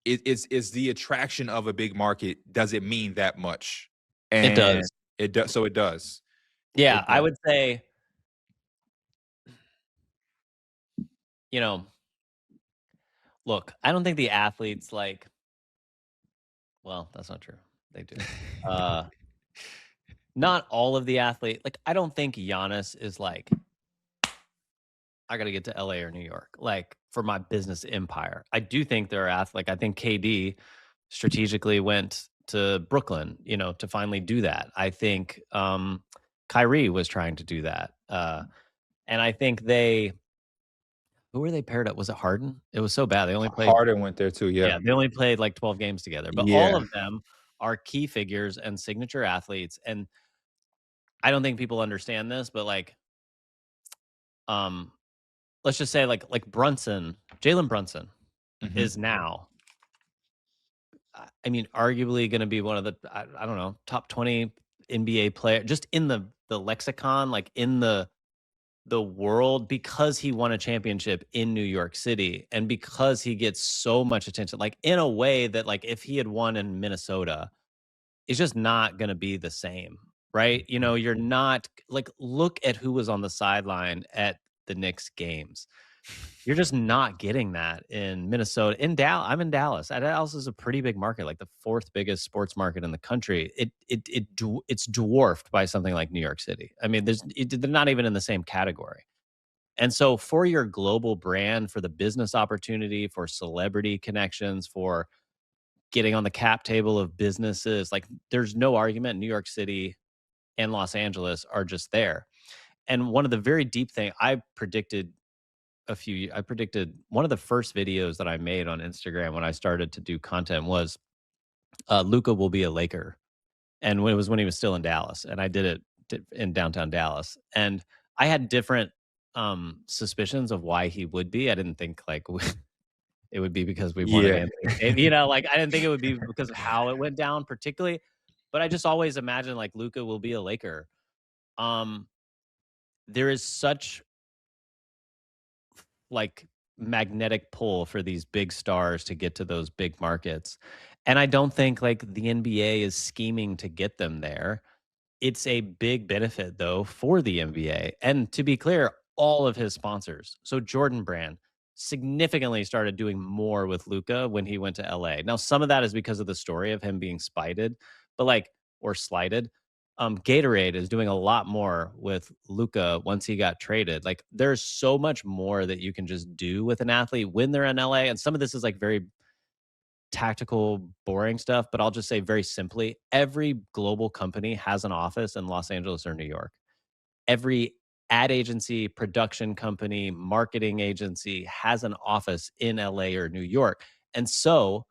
is the attraction of a big market, does it mean that much? It And does. it does. So it does. Yeah, It I does. would say, you know, look, I don't think the athletes like well, that's not true. They do. Uh, not all of the like, I don't think Giannis is like, "I gotta get to LA or New York," like, for my business empire. I do think there are like, I think KD strategically went to Brooklyn, to finally do that. I think, Kyrie was trying to do that, and I think who were they paired up? Was it Harden? It was so bad. They only played Harden went there too. Yeah. Yeah, they only played like 12 games together, but all Yeah. of them are key figures and signature athletes, and I don't think people understand this, but, like, um, let's just say, like Brunson, Jalen Brunson Hmm. is now, I mean, arguably gonna be one of the, I don't know, top 20 NBA player just in the lexicon, like, in the world because he won a championship in New York City and because he gets so much attention, like, in a way that, like, if he had won in Minnesota, it's just not gonna be the same, right? You're not like, look at who was on the sideline at the Knicks games. You're just not getting that in Minnesota. In Dallas, I'm in Dallas. Dallas is a pretty big market, like the fourth biggest sports market in the country. It's dwarfed by something like New York City. I mean, they're not even in the same category. And so, for your global brand, for the business opportunity, for celebrity connections, for getting on the cap table of businesses, like, there's no argument. New York City and Los Angeles are just there. And one of the very deep thing I predicted one of the first videos that I made on Instagram when I started to do content was, Luca will be a Laker. And when it was when he was still in Dallas, and I did it in downtown Dallas. And I had different suspicions of why he would be. I didn't think like it would be because we wanted Yeah. Anthony Davis, like, I didn't think it would be because of how it went down particularly, but I just always imagined like Luca will be a Laker. Um, there is such like magnetic pull for these big stars to get to those big markets. And I don't think like the NBA is scheming to get them there. It's a big benefit though for the NBA. And to be clear, all of his sponsors. So Jordan Brand significantly started doing more with Luca when he went to LA. Now some of that is because of the story of him being spited, but like or slighted. Gatorade is doing a lot more with Luca once he got traded. Like there's so much more that you can just do with an athlete when they're in LA. And some of this is like very tactical, boring stuff, but I'll just say very simply, every global company has an office in Los Angeles or New York. Every ad agency, production company, marketing agency has an office in LA or New York. And so,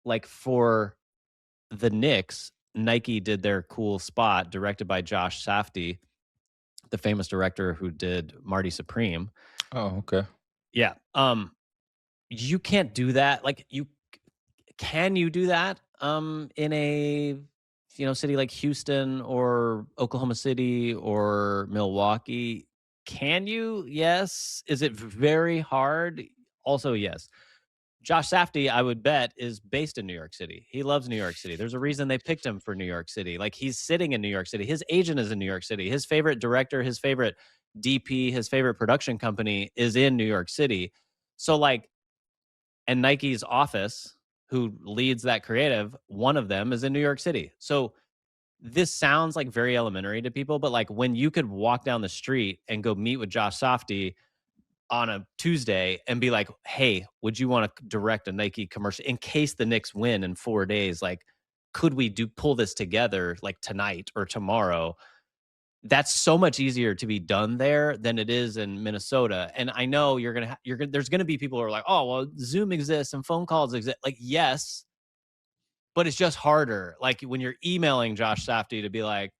like for the Knicks, Nike did their cool spot directed by Josh Safdie, the famous director who did Marty Supreme. Oh, okay. Yeah. You can't do that. Like can you do that in a city like Houston or Oklahoma City or Milwaukee? Can you? Yes. Is it very hard? Also, yes. Josh Safdie, I would bet, is based in New York City. He loves New York City. There's a reason they picked him for New York City. Like he's sitting in New York City. His agent is in New York City. His favorite director, his favorite DP, his favorite production company is in New York City. So like, and Nike's office, who leads that creative, one of them is in New York City. So this sounds like very elementary to people, but like when you could walk down the street and go meet with Josh Safdie on a Tuesday and be like, "Hey, would you want to direct a Nike commercial in case the Knicks win in 4 days? Like, could we pull this together like tonight or tomorrow?" That's so much easier to be done there than it is in Minnesota. And I know there's gonna be people who are like, "Oh, well, Zoom exists and phone calls exist." Like, yes, but it's just harder. Like when you're emailing Josh Safdie to be like,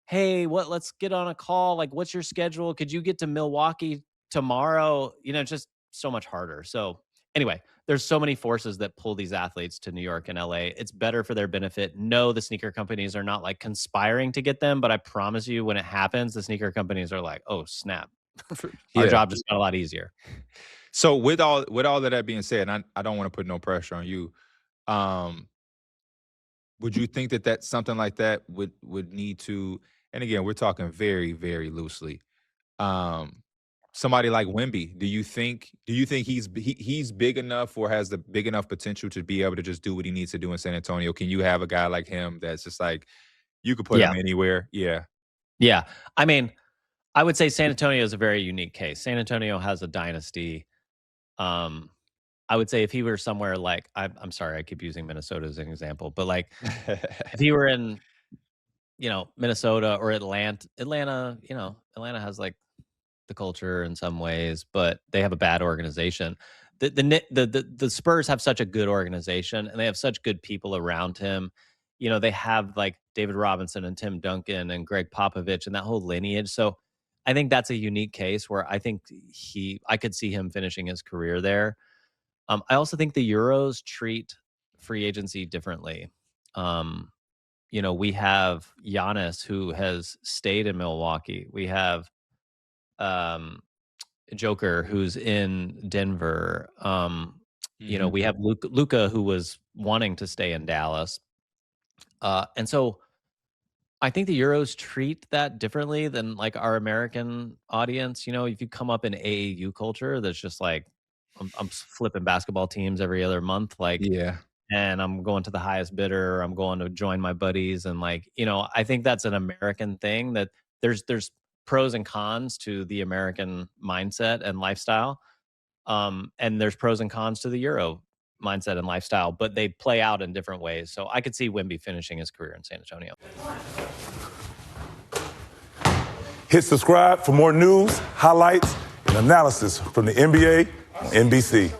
"Hey, let's get on a call. Like, what's your schedule? Could you get to Milwaukee tomorrow?" It's just so much harder. So anyway, there's so many forces that pull these athletes to New York and LA. It's better for their benefit. No, the sneaker companies are not like conspiring to get them, but I promise you when it happens, the sneaker companies are like, "Oh, snap. Our Yeah. job just got a lot easier." So with all of that being said, and I don't want to put no pressure on you. Um, would you think that something like that would need to? And again, we're talking very very loosely. Um, somebody like Wemby, do you think he's big enough or has the big enough potential to be able to just do what he needs to do in San Antonio? Can you have a guy like him that's just like you could put him Yeah. anywhere? Yeah. Yeah. I mean, I would say San Antonio is a very unique case. San Antonio has a dynasty. Um, I would say if he were somewhere like I'm sorry, I keep using Minnesota as an example, but like if he were in, Minnesota or Atlanta, Atlanta has like the culture in some ways, but they have a bad organization. The Spurs have such a good organization and they have such good people around him. They have like David Robinson and Tim Duncan and Greg Popovich and that whole lineage. So I think that's a unique case where I think I could see him finishing his career there. I also think the Euros treat free agency differently. Um, we have Giannis who has stayed in Milwaukee. We have um, Joker who's in Denver. Mhm. We have Luca who was wanting to stay in Dallas. And so I think the Euros treat that differently than like our American audience. If you come up in AAU culture, that's just like I'm flipping basketball teams every other month, like, Yeah. and I'm going to the highest bidder. I'm going to join my buddies, and like, I think that's an American thing that there's pros and cons to the American mindset and lifestyle. And there's pros and cons to the Euro mindset and lifestyle, but they play out in different ways. So I could see Wimby finishing his career in San Antonio. Hit subscribe for more news, highlights, and analysis from the NBA on NBC.